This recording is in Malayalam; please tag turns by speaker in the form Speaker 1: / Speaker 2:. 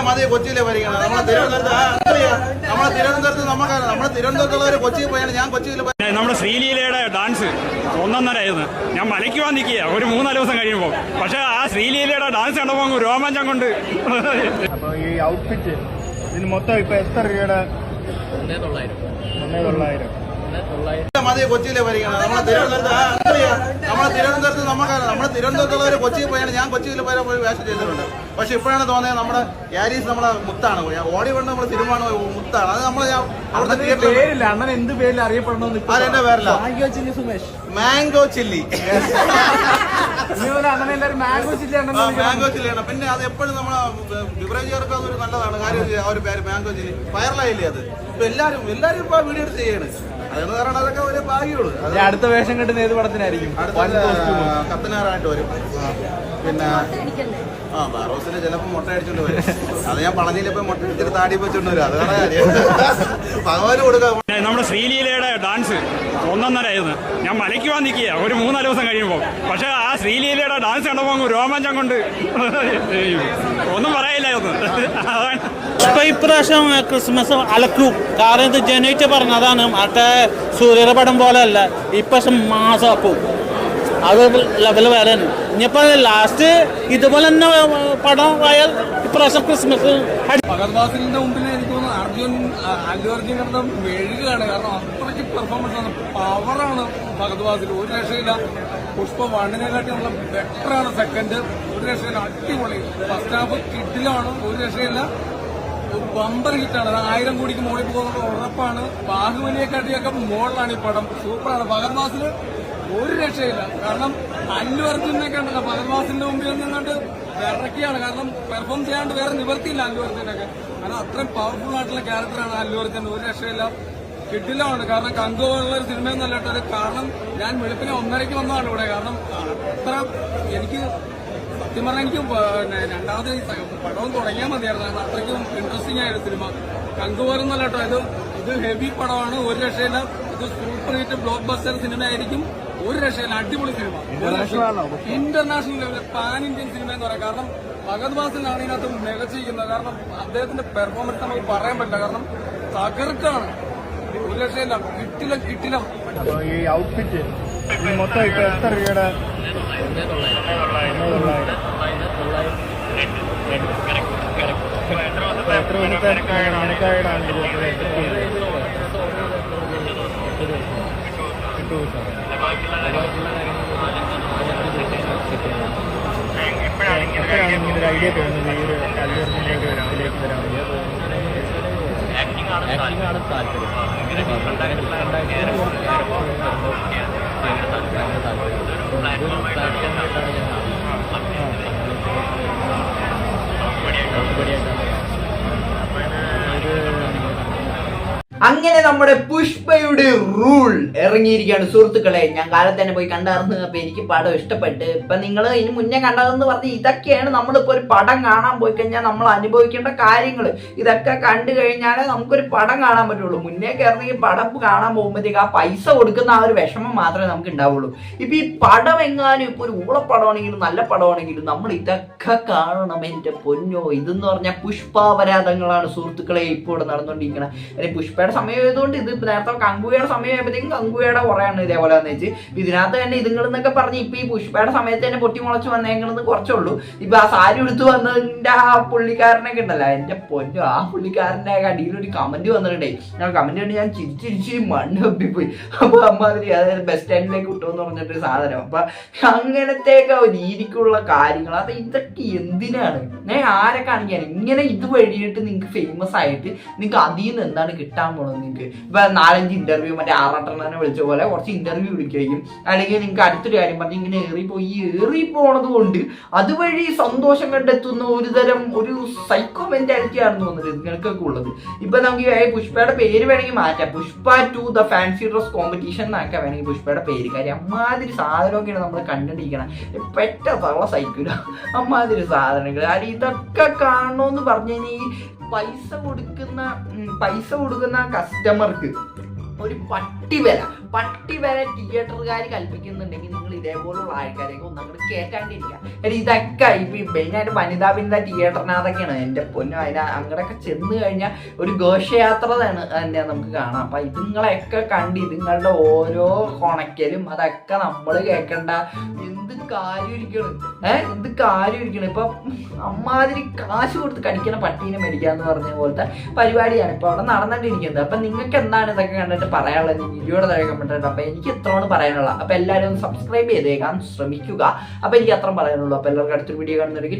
Speaker 1: മതി കൊച്ചിയിലെ ഭരിക്കണം. നമ്മളെ തിരുവനന്തപുരത്തുള്ളവർ കൊച്ചിയിൽ പോയാണ്. ഞാൻ കൊച്ചിയിൽ
Speaker 2: നമ്മുടെ ശ്രീലീലയുടെ ഡാൻസ് ഒന്നൊന്നരായിരുന്നു. ഞാൻ മലയ്ക്കുവാൻ നിൽക്കുക ഒരു 3-4 ദിവസം കഴിയുമ്പോൾ. പക്ഷെ ആ ശ്രീലീലയുടെ ഡാൻസ് കണ്ടപ്പോൾ രോമാഞ്ചം കൊണ്ട്.
Speaker 3: അപ്പൊ ഈ ഔട്ട്ഫിറ്റ് ഇതിന് മൊത്തം ഇപ്പൊ എത്ര രൂപയുടെ? 1,900.
Speaker 1: മതി കൊച്ചിയിലെ ഭരിക്കണം. നമ്മളെ തിരുവനന്തപുരത്തുള്ളവർ കൊച്ചിയിൽ പോയാണ്. ഞാൻ കൊച്ചിയിൽ പോയി വേഷം ചെയ്തിട്ടുണ്ട്. പക്ഷെ ഇപ്പോഴാണ് തോന്നിയത് നമ്മുടെ യാരീസ് നമ്മുടെ മുത്താണ്. ഓടി കൊണ്ട് നമ്മുടെ സിനിമയാണ് മുത്താണ്. അത് നമ്മള് അവിടുത്തെ
Speaker 3: പേരില്ല അണ്ണൻ എന്ത് പേരിൽ അറിയപ്പെടണമെന്ന്
Speaker 1: അതെന്റെ പേരില്ല. Mango chilli. മാംഗോ ചില്ലിയാണ്. പിന്നെ അത് എപ്പോഴും നമ്മളെ ബിവറേജുകാർക്ക് അതൊരു നല്ലതാണ് കാര്യം. ആ ഒരു പേര് മാംഗോ ചില്ലി വൈറലായില്ലേ അത്. ഇപ്പൊ എല്ലാരും ഇപ്പൊ വീഡിയോ എടുത്ത് ചെയ്യണ്. അതെന്ന് പറയുന്നത് അതൊക്കെ ഒരു ഭാഗ്യമുള്ളൂ.
Speaker 3: അടുത്ത വേഷം കിട്ടുന്ന ഏത് പടത്തിനായിരിക്കും?
Speaker 1: കത്തനാറായിട്ട് വരും. പിന്നെ ബാറോസിന് ചിലപ്പോ മുട്ട അടിച്ചോണ്ട് വരും. അത് ഞാൻ പളനിയിലിപ്പോ മുട്ട അടിച്ചിട്ട് താടി വെച്ചോണ്ട് വരും. അതാണ് കാര്യം. ഭഗവാന് കൊടുക്കാം.
Speaker 2: നമ്മുടെ ശ്രീലീലയുടെ ഡാൻസ് ഒന്നൊന്നരായിരുന്നു. ഞാൻ മലയ്ക്കുവാൻ നിൽക്കുക ഒരു 3-4 ദിവസം കഴിയുമ്പോൾ. പക്ഷെ ആ ശ്രീലീലയുടെ ഡാൻസ് കണ്ടപ്പോൾ രോമാഞ്ചം കൊണ്ട് ഒന്നും പറയാനില്ലായിരുന്നു. അതാണ്
Speaker 4: ഇപ്പൊ ഇപ്രാവശ്യം ക്രിസ്മസ് അലക്കും. കാരണം ഇത് ജനുവരി പറഞ്ഞതാണ്. മറ്റേ സൂര്യയുടെ പടം പോലെ അല്ല. ഇപ്രാവശ്യം മാസാക്കും. അത് ലെവൽ വേറെയാണ്. ഇനിയിപ്പോ ലാസ്റ്റ് ഇതുപോലെ തന്നെ പടം ആയാൽ ഇപ്രാവശ്യം ക്രിസ്മസ്.
Speaker 5: ഫഹദ്വാസിലിന്റെ മുമ്പിൽ എനിക്ക് തോന്നുന്നു അല്ലു അർജുൻ കിടന്ന് മെഴുകാണ്. കാരണം അത്രയ്ക്ക് പെർഫോമൻസ് ആണ്, പവറാണ് ഫഹദ്വാസിൽ. ഒരു രക്ഷയില്ല. പുഷ്പ 1-നെക്കാട്ടിയുള്ള ബെറ്ററാണ് സെക്കൻഡ്. ഒരു രക്ഷയില്ല. അടിപൊളി. ഫസ്റ്റ് ഹാഫ് കിഡിലാണ്. ഒരു രക്ഷയില്ല. ബമ്പർ ഹിറ്റാണ്. 1000 കോടിക്ക് മുകളിൽ പോകുന്നത് ഉറപ്പാണ്. ബാഹുബലിയെക്കാട്ടിയൊക്കെ മുകളിലാണ് ഈ പടം. സൂപ്പറാണ്. ഫഹദ്വാസിൽ ഒരു രക്ഷയില്ല. കാരണം അല്ലു അർജുനൊക്കെ ഉണ്ടല്ലോ ഫഹദ്വാസിന്റെ മുമ്പിൽ നിന്നുകൊണ്ട് വിറക്കിയാണ്. കാരണം പെർഫോം ചെയ്യാണ്ട് വേറെ നിവർത്തിയില്ല അല്ലു അർജുനൊക്കെ. കാരണം അത്രയും പവർഫുൾ ആയിട്ടുള്ള ക്യാരക്ടറാണ് അല്ലു അർജുൻ. ഒരു രക്ഷയില്ല. കിട്ടില്ലാണ്. കാരണം കങ്കു പോലുള്ള ഒരു സിനിമയൊന്നും അല്ലട്ടത്. കാരണം ഞാൻ വെളുപ്പിനെ 1:30 വന്നതാണ് ഇവിടെ. കാരണം അത്ര എനിക്ക് സത്യം പറഞ്ഞാൽ എനിക്ക് രണ്ടാമത് പടവും തുടങ്ങിയാൽ മതിയായിരുന്നു. കാരണം അത്രയ്ക്കും ഇൻട്രസ്റ്റിംഗ് ആയിരുന്നു സിനിമ. കങ്കുവരുന്നല്ല കേട്ടോ. ഇത് ഹെവി പടമാണ്. ഒരു രക്ഷയില്ല. ഇത് super hit block buster cinema ആയിരിക്കും. ഒരു രക്ഷയില്ല. അടിപൊളി സിനിമ. ഇന്റർനാഷണൽ ലെവലിൽ പാൻ ഇന്ത്യൻ സിനിമ എന്ന് പറയാം. കാരണം ഫഹദ്വാസിലാണ് ഇതിനകത്ത് മികച്ചിരിക്കുന്നത്. കാരണം അദ്ദേഹത്തിന്റെ പെർഫോമൻസ് നമുക്ക് പറയാൻ പറ്റില്ല. കാരണം തകർക്കാണ്. ഒരു രക്ഷയില്ല. കിട്ടില്ല.
Speaker 3: അപ്പൊ ഈ ഔട്ട്ഫിറ്റ് ഇതിന് മൊത്തം ഇപ്പൊ എത്ര രൂപയുടെ? 1,900. എത്ര മണിക്കാണ്? 8 ദിവസം. എപ്പോഴാണ് ഇങ്ങനെ ഒരു ഐഡിയ തോന്നുന്നത് ഈ ഒരു അല്ലൂരിന്റെ ഒരു ഇതിലേക്ക് വരാൻ വേണ്ടി?
Speaker 6: അങ്ങനെ നമ്മുടെ പുഷ്പയുടെ റൂൾ ഇറങ്ങിയിരിക്കുകയാണ് സുഹൃത്തുക്കളെ. ഞാൻ കാലത്ത് തന്നെ പോയി കണ്ടായിരുന്നു. അപ്പൊ എനിക്ക് പടം ഇഷ്ടപ്പെട്ട്. ഇപ്പൊ നിങ്ങൾ ഇതിന് മുന്നേ കണ്ടതെന്ന് പറഞ്ഞ് ഇതൊക്കെയാണ് നമ്മളിപ്പോ ഒരു പടം കാണാൻ പോയി കഴിഞ്ഞാൽ നമ്മൾ അനുഭവിക്കേണ്ട കാര്യങ്ങൾ. ഇതൊക്കെ കണ്ടു കഴിഞ്ഞാലേ നമുക്കൊരു പടം കാണാൻ പറ്റുള്ളൂ. മുന്നേ കയറണമെങ്കിൽ പടം കാണാൻ പോകുമ്പോഴത്തേക്ക് ആ പൈസ കൊടുക്കുന്ന ആ ഒരു വിഷമം മാത്രമേ നമുക്ക് ഉണ്ടാവുള്ളൂ. ഇപ്പൊ ഈ പടം എങ്ങാനും ഇപ്പൊ ഒരു ഊളപ്പടമാണെങ്കിലും നല്ല പടമാണെങ്കിലും നമ്മൾ ഇതൊക്കെ കാണണം. എന്റെ പൊന്നോ, ഇതെന്ന് പറഞ്ഞാൽ പുഷ്പാപരാധങ്ങളാണ് സുഹൃത്തുക്കളെ ഇപ്പോൾ ഇവിടെ നടന്നുകൊണ്ടിരിക്കണം. പുഷ്പയുടെ സമയമായതുകൊണ്ട് ഇത് നേരത്തെ കങ്കുവയുടെ സമയമായപ്പോഴത്തേക്കും കങ്കുവയുടെ കുറയാണ് ഇതേപോലെ വന്നു വെച്ച്. ഇതിനകത്ത് തന്നെ ഇതുങ്ങളെന്നൊക്കെ പറഞ്ഞ് ഇപ്പൊ ഈ പുഷ്പയുടെ സമയത്ത് തന്നെ പൊട്ടിമുളച്ച് വന്നേക്കണെന്ന് കുറച്ചുള്ളൂ. ഇപ്പൊ ആ സാരി എടുത്ത് വന്നതിന്റെ ആ പുള്ളിക്കാരനൊക്കെ ഉണ്ടല്ലോ, എന്റെ പൊന്നോ, ആ പുള്ളിക്കാരന്റെ അടിയിലൊരു കമന്റ് വന്നിട്ടുണ്ടേ. ഞാൻ കമന്റ് കണ്ട് ഞാൻ ചിരിച്ചിരിച്ച് മണ്ണ് ഒപ്പിപ്പോയി. അപ്പൊ അമ്മാതിരി അതായത് ബസ് സ്റ്റാൻഡിലേക്ക് വിട്ടുമെന്ന് പറഞ്ഞിട്ടൊരു സാധനം. അപ്പൊ അങ്ങനത്തെയൊക്കെ രീതിക്കുള്ള കാര്യങ്ങൾ അത് ഇതൊക്കെ എന്തിനാണ്? ഞാൻ ആരെ കാണിക്കാൻ ഇങ്ങനെ ഇത് വഴിയിട്ട് നിങ്ങൾക്ക് ഫേമസ് ആയിട്ട് നിങ്ങൾക്ക് അതിൽ നിന്ന് എന്താണ് കിട്ടാൻ പോണത്? നിങ്ങൾക്ക് ഇപ്പൊ 4-5 ഇന്റർവ്യൂ മറ്റേ ആറാട്ടനെ വിളിച്ച പോലെ കുറച്ച് ഇന്റർവ്യൂ വിളിക്കുകയും അല്ലെങ്കിൽ നിങ്ങൾക്ക് അടുത്തൊരു കാര്യം പറഞ്ഞ് ഇങ്ങനെ ഏറിപ്പോണത് കൊണ്ട് അതുവഴി സന്തോഷം കണ്ടെത്തുന്ന ഒരു സൈക്കോ മെന്റാലിറ്റി ആണെന്ന് തോന്നുന്നത് നിങ്ങൾക്കൊക്കെ ഉള്ളത്. ഇപ്പൊ നമുക്ക് പുഷ്പയുടെ പേര് വേണമെങ്കിൽ മാറ്റാം. Pushpa 2 the fancy dress competition എന്നൊക്കെ വേണമെങ്കിൽ പുഷ്പയുടെ പേര്. കാര്യം അമ്മാതിരി സാധനമൊക്കെയാണ് നമ്മൾ കണ്ടിരിക്കണം. പെട്ടെന്നുള്ള സൈക്കിള അമ്മാതിരി സാധനങ്ങൾ. കാര്യം ഇതൊക്കെ കാണണമെന്ന് പറഞ്ഞു കഴിഞ്ഞാൽ ഈ പൈസ കൊടുക്കുന്ന കസ്റ്റമർക്ക് ഒരു പട്ടി വരെ തിയേറ്ററുകാർ കൽപ്പിക്കുന്നുണ്ടെങ്കിൽ നിങ്ങൾ ഇതേപോലുള്ള ആൾക്കാരെയൊക്കെ ഒന്നങ്ങോട്ട് കേറ്റാണ്ടിരിക്കുക. ഇതൊക്കെ ഇപ്പൊ മെയിനായിട്ട് വനിതാ തിയേറ്ററിനകത്തൊക്കെയാണ് എൻ്റെ പൊന്നു. അങ്ങനെയൊക്കെ ചെന്ന് കഴിഞ്ഞാൽ ഒരു ഘോഷയാത്ര തന്നെ നമുക്ക് കാണാം. അപ്പൊ ഇത് നിങ്ങളെയൊക്കെ കണ്ട് ഇതുങ്ങളുടെ ഓരോ കൊണക്കലും അതൊക്കെ നമ്മൾ കേൾക്കണ്ട. എന്ത് കാര്യം ഇരിക്കണം ഇപ്പൊ അമ്മാതിരി കാശ് കൊടുത്ത് കടിക്കണ പട്ടീനെ മേടിക്കാന്ന് പറഞ്ഞ പോലത്തെ പരിപാടിയാണ് ഇപ്പൊ അവിടെ നടന്നിട്ടിരിക്കുന്നത്. അപ്പൊ നിങ്ങൾക്ക് എന്താണ് ഇതൊക്കെ കണ്ടിട്ട് പറയാനുള്ളത് വീഡിയോയുടെ താഴെ കമന്റ് ഉണ്ട്. അപ്പൊ എനിക്ക് ഇത്രയാണ് പറയാനുള്ളത്. അപ്പൊ എല്ലാവരും ഒന്ന് സബ്സ്ക്രൈബ് ചെയ്തേക്കാൻ ശ്രമിക്കുക. അപ്പൊ എനിക്ക് അത്ര പറയാനുള്ളൂ. അപ്പൊ എല്ലാവർക്കും അടുത്തൊരു വീഡിയോ കാണുന്നവർക്ക്